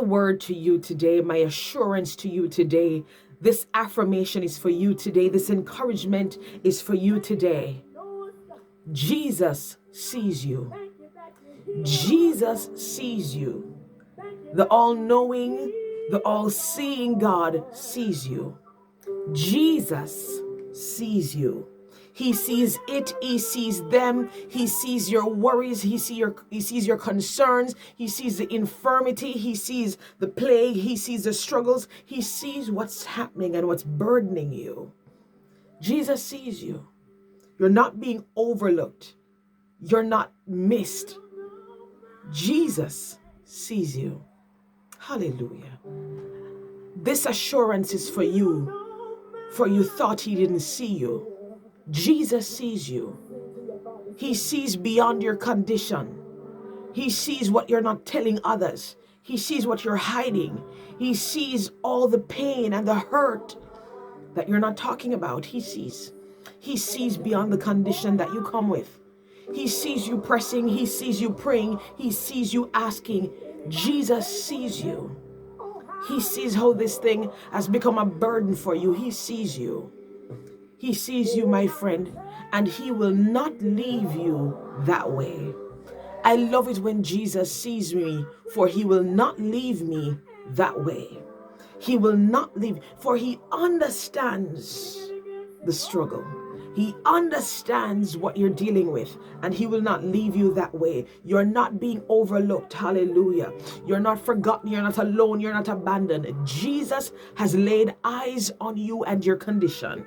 word to you today, my assurance to you today. This affirmation is for you today. This encouragement is for you today. Jesus sees you. Jesus sees you. The all-knowing, the all-seeing God sees you. Jesus sees you. He sees it, he sees them, he sees your worries, he sees your concerns, he sees the infirmity, he sees the plague, he sees the struggles, he sees what's happening and what's burdening you. Jesus sees you. You're not being overlooked. You're not missed. Jesus sees you. Hallelujah. This assurance is for you thought he didn't see you. Jesus sees you. He sees beyond your condition. He sees what you're not telling others. He sees what you're hiding. He sees all the pain and the hurt that you're not talking about. He sees. He sees beyond the condition that you come with. He sees you pressing. He sees you praying. He sees you asking. Jesus sees you. He sees how this thing has become a burden for you. He sees you. He sees you, my friend, and he will not leave you that way. I love it when Jesus sees me, for he will not leave me that way. He will not leave, for he understands the struggle. He understands what you're dealing with, and he will not leave you that way. You're not being overlooked. Hallelujah. You're not forgotten. You're not alone. You're not abandoned. Jesus has laid eyes on you and your condition.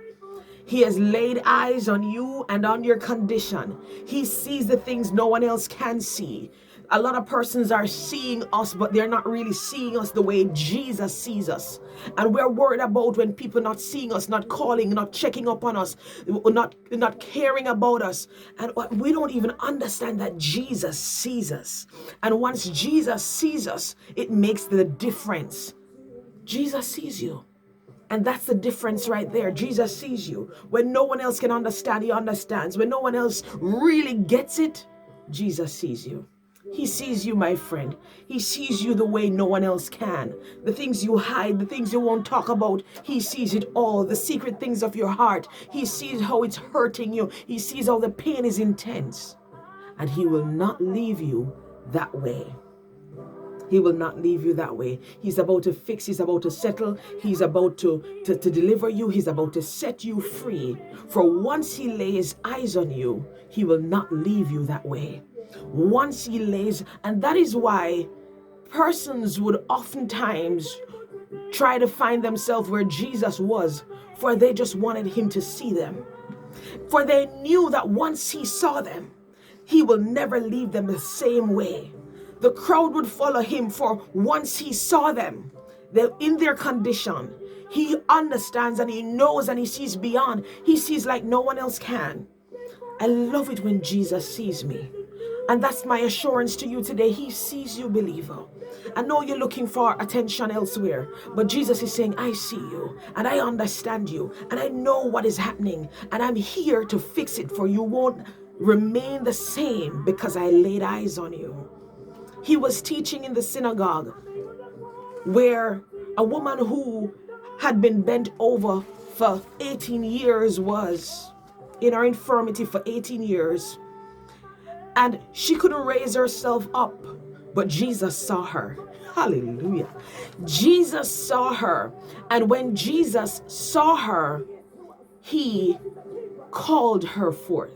He has laid eyes on you and on your condition. He sees the things no one else can see. A lot of persons are seeing us, but they're not really seeing us the way Jesus sees us. And we're worried about when people not seeing us, not calling, not checking up on us, not caring about us. And we don't even understand that Jesus sees us. And once Jesus sees us, it makes the difference. Jesus sees you. And that's the difference right there. Jesus sees you. When no one else can understand, he understands. When no one else really gets it, Jesus sees you. He sees you, my friend. He sees you the way no one else can. The things you hide, the things you won't talk about, he sees it all. The secret things of your heart, he sees how it's hurting you. He sees how the pain is intense. And he will not leave you that way. He will not leave you that way. He's about to fix, he's about to settle, he's about to deliver you, he's about to set you free. For once he lays eyes on you, he will not leave you that way. Once he lays, and that is why persons would oftentimes try to find themselves where Jesus was, for they just wanted him to see them. For they knew that once he saw them, he will never leave them the same way. The crowd would follow him, for once he saw them, they're in their condition. He understands and he knows and he sees beyond. He sees like no one else can. I love it when Jesus sees me. And that's my assurance to you today. He sees you, believer. I know you're looking for attention elsewhere, but Jesus is saying, I see you and I understand you and I know what is happening and I'm here to fix it for you. Won't remain the same because I laid eyes on you. He was teaching in the synagogue where a woman who had been bent over for 18 years was in her infirmity for 18 years. And she couldn't raise herself up, but Jesus saw her. Hallelujah. Jesus saw her. And when Jesus saw her, he called her forth.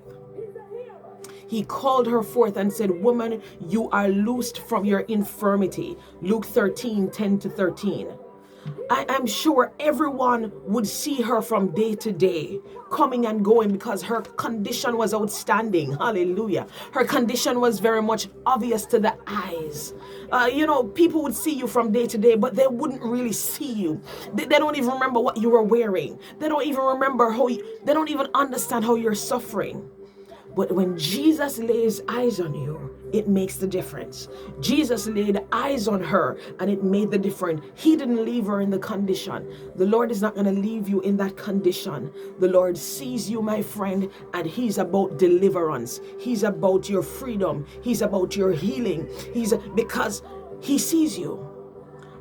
He called her forth and said, woman, you are loosed from your infirmity. Luke 13:10-13. I'm sure everyone would see her from day to day, coming and going, because her condition was outstanding. Hallelujah. Her condition was very much obvious to the eyes. People would see you from day to day, but they wouldn't really see you. They don't even remember what you were wearing. They don't even remember they don't even understand how you're suffering. But when Jesus lays eyes on you, it makes the difference. Jesus laid eyes on her and it made the difference. He didn't leave her in the condition. The Lord is not going to leave you in that condition. The Lord sees you, my friend, and he's about deliverance. He's about your freedom. He's about your healing. Because he sees you.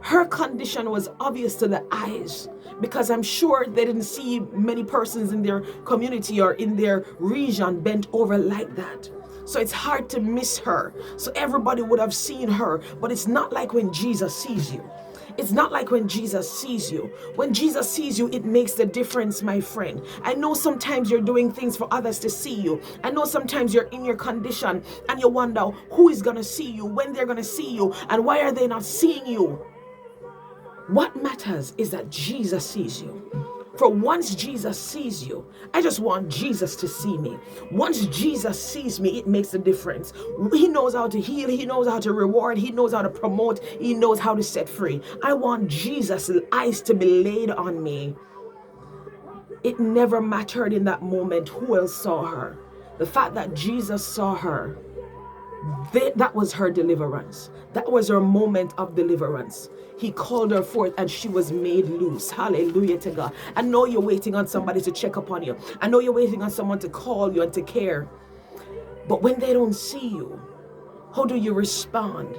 Her condition was obvious to the eyes, because I'm sure they didn't see many persons in their community or in their region bent over like that. So it's hard to miss her. So everybody would have seen her, but it's not like when Jesus sees you. It's not like when Jesus sees you. When Jesus sees you, it makes the difference, my friend. I know sometimes you're doing things for others to see you. I know sometimes you're in your condition and you wonder who is going to see you, when they're going to see you, and why are they not seeing you? What matters is that Jesus sees you. For once Jesus sees you, I just want Jesus to see me. Once Jesus sees me, it makes a difference. He knows how to heal. He knows how to reward. He knows how to promote. He knows how to set free. I want Jesus' eyes to be laid on me. It never mattered in that moment who else saw her. The fact that Jesus saw her, that was her deliverance. That was her moment of deliverance. He called her forth and she was made loose. Hallelujah to God. I know you're waiting on somebody to check up on you. I know you're waiting on someone to call you and to care. But when they don't see you, how do you respond?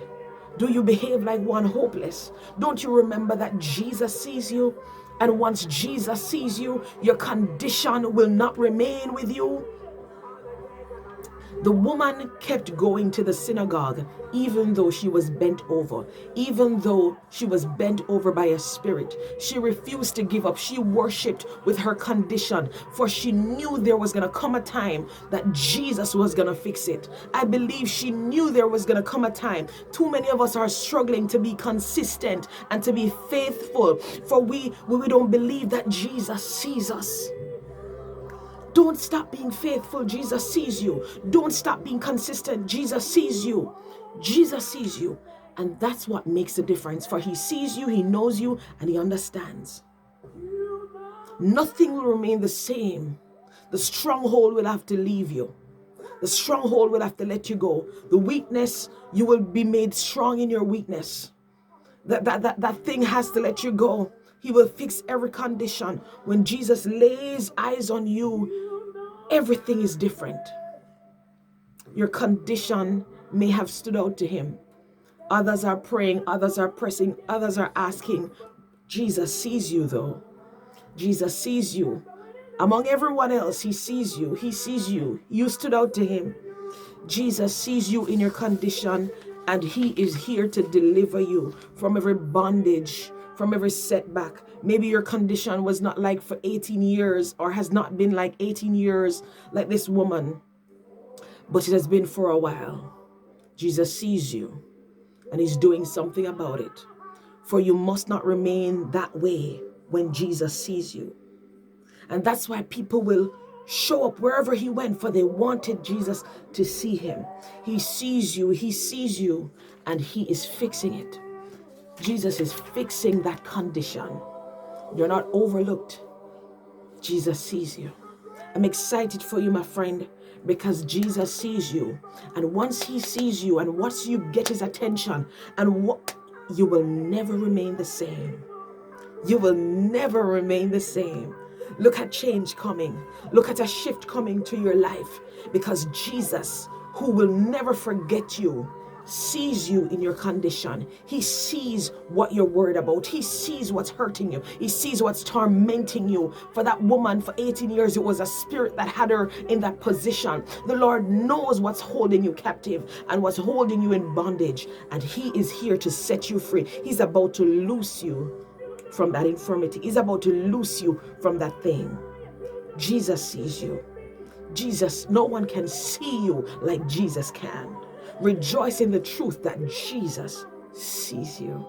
Do you behave like one hopeless? Don't you remember that Jesus sees you? And once Jesus sees you, your condition will not remain with you. The woman kept going to the synagogue even though she was bent over, even though she was bent over by a spirit. She refused to give up. She worshipped with her condition, for she knew there was going to come a time that Jesus was going to fix it. I believe she knew there was going to come a time. Too many of us are struggling to be consistent and to be faithful, for we don't believe that Jesus sees us. Don't stop being faithful. Jesus sees you. Don't stop being consistent. Jesus sees you. Jesus sees you. And that's what makes the difference. For he sees you, he knows you, and he understands. Nothing will remain the same. The stronghold will have to leave you. The stronghold will have to let you go. The weakness, you will be made strong in your weakness. That thing has to let you go. He will fix every condition. When Jesus lays eyes on you, everything is different. Your condition may have stood out to him. Others are praying, others are pressing, others are asking. Jesus sees you though. Jesus sees you. Among everyone else, he sees you. He sees you. You stood out to him. Jesus sees you in your condition, and he is here to deliver you from every bondage, from every setback. Maybe your condition was not like for 18 years or has not been like 18 years like this woman, but it has been for a while. Jesus sees you and he's doing something about it. For you must not remain that way when Jesus sees you. And that's why people will show up wherever he went, for they wanted Jesus to see him. He sees you, and he is fixing it. Jesus is fixing that condition. You're not overlooked. Jesus sees you. I'm excited for you, my friend, because Jesus sees you. And once he sees you, and once you get his attention, you will never remain the same. You will never remain the same. Look at change coming. Look at a shift coming to your life, because Jesus, who will never forget you, sees you in your condition. He sees what you're worried about. He sees what's hurting you. He sees what's tormenting you. For that woman, for 18 years, it was a spirit that had her in that position. The Lord knows what's holding you captive and what's holding you in bondage, and he is here to set you free. He's about to loose you from that infirmity. He's about to loose you from that thing. Jesus sees you. Jesus, no one can see you like Jesus can. Rejoice in the truth that Jesus sees you.